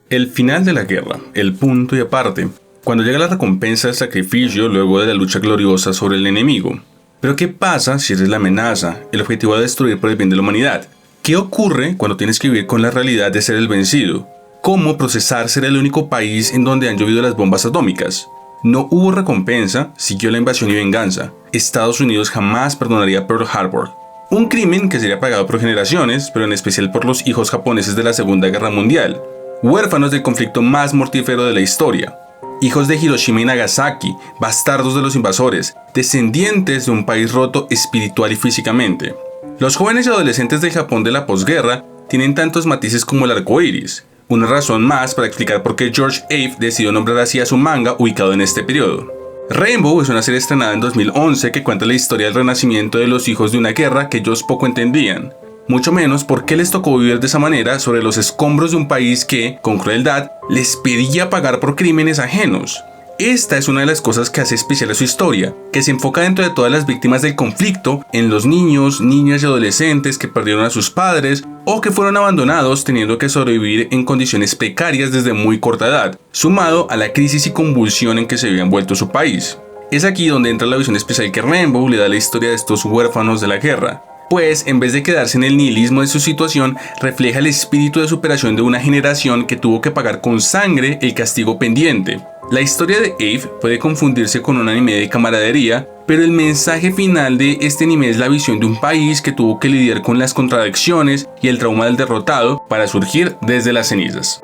El final de la guerra, el punto y aparte, cuando llega la recompensa del sacrificio luego de la lucha gloriosa sobre el enemigo. Pero ¿qué pasa si eres la amenaza, el objetivo a destruir por el bien de la humanidad? ¿Qué ocurre cuando tienes que vivir con la realidad de ser el vencido? ¿Cómo procesar ser el único país en donde han llovido las bombas atómicas? No hubo recompensa, siguió la invasión y venganza. Estados Unidos jamás perdonaría Pearl Harbor. Un crimen que sería pagado por generaciones, pero en especial por los hijos japoneses de la Segunda Guerra Mundial, huérfanos del conflicto más mortífero de la historia. Hijos de Hiroshima y Nagasaki, bastardos de los invasores, descendientes de un país roto espiritual y físicamente. Los jóvenes y adolescentes del Japón de la posguerra tienen tantos matices como el arco iris, una razón más para explicar por qué George Ave decidió nombrar así a su manga ubicado en este periodo. Rainbow es una serie estrenada en 2011 que cuenta la historia del renacimiento de los hijos de una guerra que ellos poco entendían, mucho menos por qué les tocó vivir de esa manera sobre los escombros de un país que, con crueldad, les pedía pagar por crímenes ajenos. Esta es una de las cosas que hace especial a su historia, que se enfoca dentro de todas las víctimas del conflicto en los niños, niñas y adolescentes que perdieron a sus padres o que fueron abandonados teniendo que sobrevivir en condiciones precarias desde muy corta edad, sumado a la crisis y convulsión en que se había envuelto su país. Es aquí donde entra la visión especial que Rainbow le da a la historia de estos huérfanos de la guerra, pues en vez de quedarse en el nihilismo de su situación, refleja el espíritu de superación de una generación que tuvo que pagar con sangre el castigo pendiente. La historia de Ave puede confundirse con un anime de camaradería, pero el mensaje final de este anime es la visión de un país que tuvo que lidiar con las contradicciones y el trauma del derrotado para surgir desde las cenizas.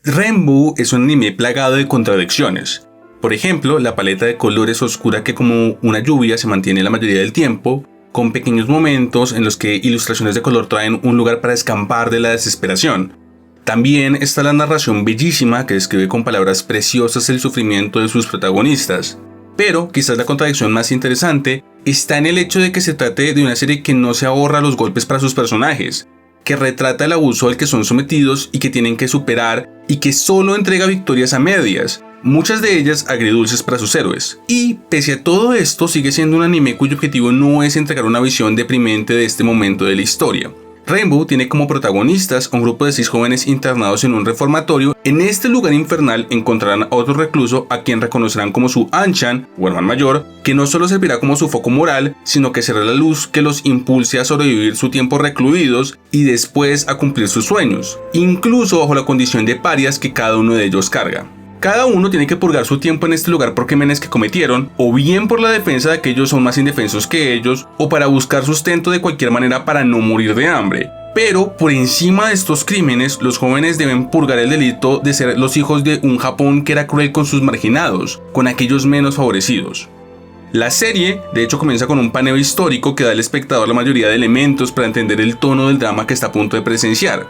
Rainbow es un anime plagado de contradicciones. Por ejemplo, la paleta de colores oscura que como una lluvia se mantiene la mayoría del tiempo, con pequeños momentos en los que ilustraciones de color traen un lugar para escapar de la desesperación. También está la narración bellísima que describe con palabras preciosas el sufrimiento de sus protagonistas. Pero quizás la contradicción más interesante está en el hecho de que se trate de una serie que no se ahorra los golpes para sus personajes, que retrata el abuso al que son sometidos y que tienen que superar y que solo entrega victorias a medias, muchas de ellas agridulces para sus héroes. Y pese a todo esto sigue siendo un anime cuyo objetivo no es entregar una visión deprimente de este momento de la historia. Rainbow tiene como protagonistas a un grupo de 6 jóvenes internados en un reformatorio. En este lugar infernal encontrarán a otro recluso a quien reconocerán como su Anchan, o hermano mayor, que no solo servirá como su foco moral, sino que será la luz que los impulse a sobrevivir su tiempo recluidos y después a cumplir sus sueños, incluso bajo la condición de parias que cada uno de ellos carga. Cada uno tiene que purgar su tiempo en este lugar por crímenes que cometieron, o bien por la defensa de aquellos son más indefensos que ellos, o para buscar sustento de cualquier manera para no morir de hambre. Pero por encima de estos crímenes, los jóvenes deben purgar el delito de ser los hijos de un Japón que era cruel con sus marginados, con aquellos menos favorecidos. La serie, de hecho, comienza con un paneo histórico que da al espectador la mayoría de elementos para entender el tono del drama que está a punto de presenciar.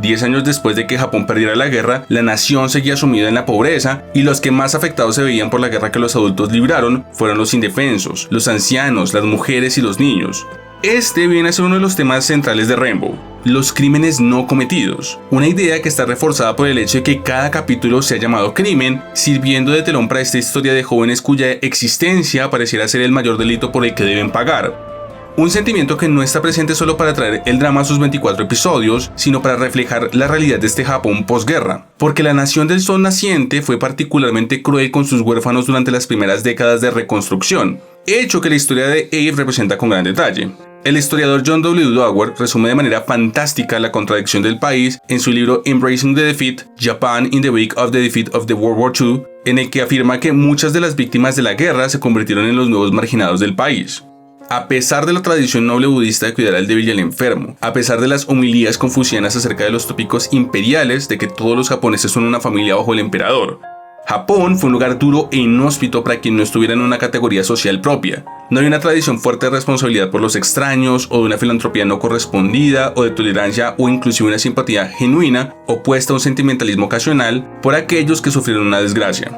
10 años después de que Japón perdiera la guerra, la nación seguía sumida en la pobreza y los que más afectados se veían por la guerra que los adultos libraron fueron los indefensos, los ancianos, las mujeres y los niños. Este viene a ser uno de los temas centrales de Rainbow, los crímenes no cometidos, una idea que está reforzada por el hecho de que cada capítulo sea llamado crimen, sirviendo de telón para esta historia de jóvenes cuya existencia pareciera ser el mayor delito por el que deben pagar. Un sentimiento que no está presente solo para traer el drama a sus 24 episodios, sino para reflejar la realidad de este Japón posguerra, porque la nación del sol naciente fue particularmente cruel con sus huérfanos durante las primeras décadas de reconstrucción, hecho que la historia de Ave representa con gran detalle. El historiador John W. Dower resume de manera fantástica la contradicción del país en su libro Embracing the Defeat, Japan in the Wake of the Defeat of the World War II, en el que afirma que muchas de las víctimas de la guerra se convirtieron en los nuevos marginados del país. A pesar de la tradición noble budista de cuidar al débil y al enfermo, a pesar de las homilías confucianas acerca de los tópicos imperiales de que todos los japoneses son una familia bajo el emperador, Japón fue un lugar duro e inhóspito para quien no estuviera en una categoría social propia. No hay una tradición fuerte de responsabilidad por los extraños, o de una filantropía no correspondida, o de tolerancia o inclusive una simpatía genuina, opuesta a un sentimentalismo ocasional por aquellos que sufrieron una desgracia.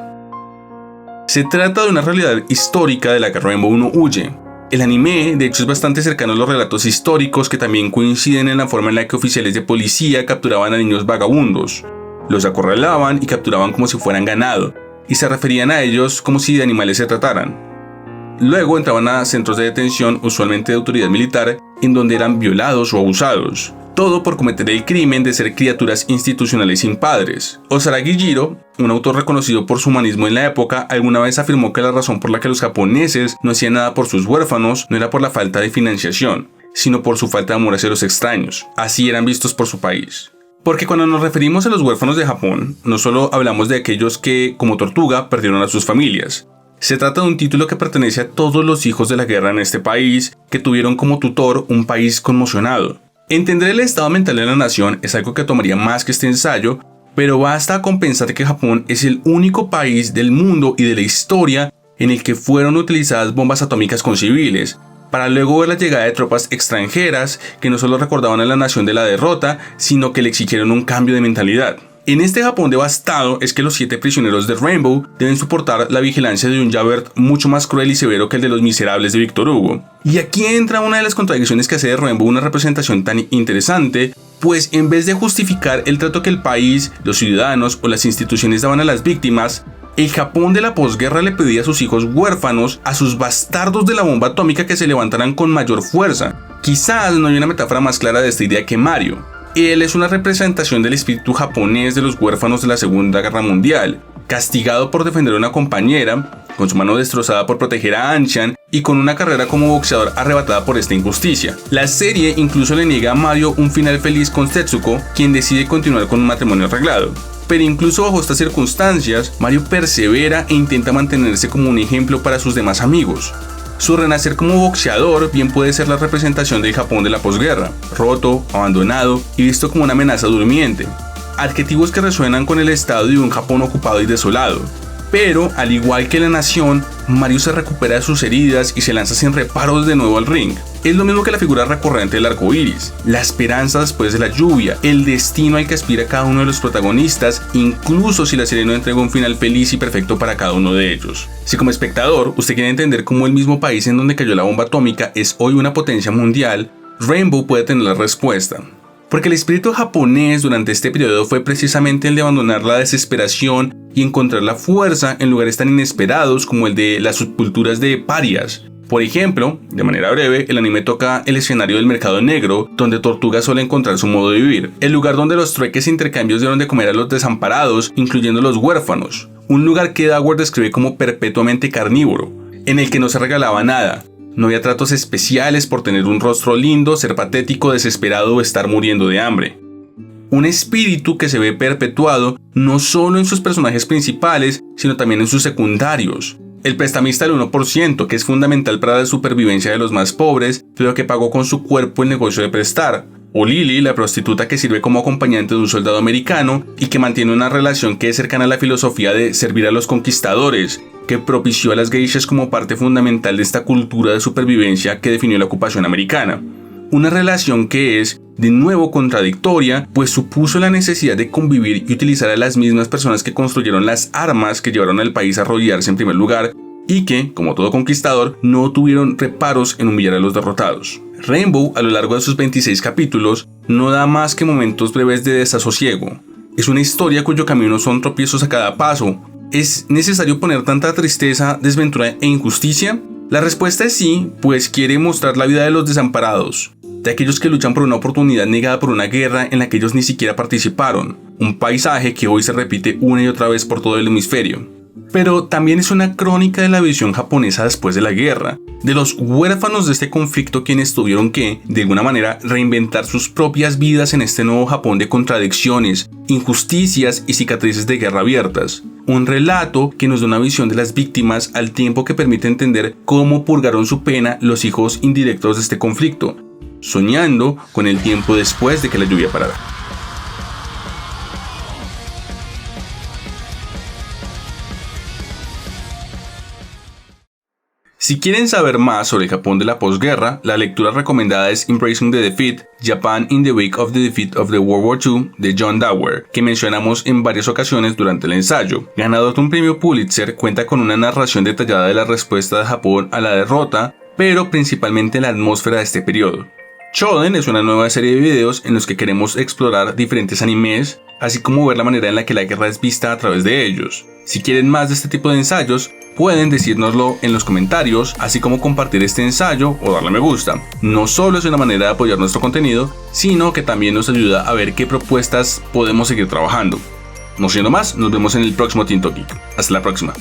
Se trata de una realidad histórica de la que Rainbow no huye. El anime, de hecho, es bastante cercano a los relatos históricos que también coinciden en la forma en la que oficiales de policía capturaban a niños vagabundos. Los acorralaban y capturaban como si fueran ganado, y se referían a ellos como si de animales se trataran. Luego entraban a centros de detención, usualmente de autoridad militar, en donde eran violados o abusados. Todo por cometer el crimen de ser criaturas institucionales sin padres. Osaragi Jiro, un autor reconocido por su humanismo en la época, alguna vez afirmó que la razón por la que los japoneses no hacían nada por sus huérfanos no era por la falta de financiación, sino por su falta de amor hacia los extraños. Así eran vistos por su país. Porque cuando nos referimos a los huérfanos de Japón, no solo hablamos de aquellos que, como Tortuga, perdieron a sus familias. Se trata de un título que pertenece a todos los hijos de la guerra en este país, que tuvieron como tutor un país conmocionado. Entender el estado mental de la nación es algo que tomaría más que este ensayo, pero basta con pensar que Japón es el único país del mundo y de la historia en el que fueron utilizadas bombas atómicas con civiles, para luego ver la llegada de tropas extranjeras que no solo recordaban a la nación de la derrota, sino que le exigieron un cambio de mentalidad. En este Japón devastado es que los 7 prisioneros de Rainbow deben soportar la vigilancia de un Javert mucho más cruel y severo que el de los miserables de Victor Hugo. Y aquí entra una de las contradicciones que hace de Rainbow una representación tan interesante, pues en vez de justificar el trato que el país, los ciudadanos o las instituciones daban a las víctimas, el Japón de la posguerra le pedía a sus hijos huérfanos, a sus bastardos de la bomba atómica, que se levantaran con mayor fuerza. Quizás no hay una metáfora más clara de esta idea que Mario. Él es una representación del espíritu japonés de los huérfanos de la Segunda Guerra Mundial, castigado por defender a una compañera, con su mano destrozada por proteger a Anshan y con una carrera como boxeador arrebatada por esta injusticia. La serie incluso le niega a Mario un final feliz con Setsuko, quien decide continuar con un matrimonio arreglado. Pero incluso bajo estas circunstancias, Mario persevera e intenta mantenerse como un ejemplo para sus demás amigos. Su renacer como boxeador bien puede ser la representación del Japón de la posguerra, roto, abandonado y visto como una amenaza durmiente. Adjetivos que resuenan con el estado de un Japón ocupado y desolado. Pero, al igual que la nación, Mario se recupera de sus heridas y se lanza sin reparos de nuevo al ring. Es lo mismo que la figura recurrente del arco iris, la esperanza después de la lluvia, el destino al que aspira cada uno de los protagonistas, incluso si la serie no entrega un final feliz y perfecto para cada uno de ellos. Si como espectador usted quiere entender cómo el mismo país en donde cayó la bomba atómica es hoy una potencia mundial, Rainbow puede tener la respuesta. Porque el espíritu japonés durante este periodo fue precisamente el de abandonar la desesperación y encontrar la fuerza en lugares tan inesperados como el de las subculturas de parias. Por ejemplo, de manera breve, el anime toca el escenario del mercado negro, donde Tortuga suele encontrar su modo de vivir, el lugar donde los trueques e intercambios dieron de comer a los desamparados, incluyendo los huérfanos, un lugar que Dagward describe como perpetuamente carnívoro, en el que no se regalaba nada. No había tratos especiales por tener un rostro lindo, ser patético, desesperado o estar muriendo de hambre. Un espíritu que se ve perpetuado no solo en sus personajes principales, sino también en sus secundarios. El prestamista del 1%, que es fundamental para la supervivencia de los más pobres, pero que pagó con su cuerpo el negocio de prestar. O Lily, la prostituta que sirve como acompañante de un soldado americano y que mantiene una relación que es cercana a la filosofía de servir a los conquistadores, que propició a las geishas como parte fundamental de esta cultura de supervivencia que definió la ocupación americana. Una relación que es, de nuevo, contradictoria, pues supuso la necesidad de convivir y utilizar a las mismas personas que construyeron las armas que llevaron al país a arrodillarse en primer lugar y que, como todo conquistador, no tuvieron reparos en humillar a los derrotados. Rainbow, a lo largo de sus 26 capítulos, no da más que momentos breves de desasosiego. Es una historia cuyo camino son tropiezos a cada paso. ¿Es necesario poner tanta tristeza, desventura e injusticia? La respuesta es sí, pues quiere mostrar la vida de los desamparados, de aquellos que luchan por una oportunidad negada por una guerra en la que ellos ni siquiera participaron, un paisaje que hoy se repite una y otra vez por todo el hemisferio. Pero también es una crónica de la visión japonesa después de la guerra, de los huérfanos de este conflicto quienes tuvieron que, de alguna manera, reinventar sus propias vidas en este nuevo Japón de contradicciones, injusticias y cicatrices de guerra abiertas. Un relato que nos da una visión de las víctimas al tiempo que permite entender cómo purgaron su pena los hijos indirectos de este conflicto, soñando con el tiempo después de que la lluvia parara. Si quieren saber más sobre el Japón de la posguerra, la lectura recomendada es Embracing the Defeat, Japan in the Wake of the Defeat of the World War II de John Dower, que mencionamos en varias ocasiones durante el ensayo. Ganador de un premio Pulitzer, cuenta con una narración detallada de la respuesta de Japón a la derrota, pero principalmente la atmósfera de este periodo. Shonen es una nueva serie de videos en los que queremos explorar diferentes animes, así como ver la manera en la que la guerra es vista a través de ellos. Si quieren más de este tipo de ensayos, pueden decírnoslo en los comentarios, así como compartir este ensayo o darle me gusta. No solo es una manera de apoyar nuestro contenido, sino que también nos ayuda a ver qué propuestas podemos seguir trabajando. No siendo más, nos vemos en el próximo Tinto Geek. Hasta la próxima.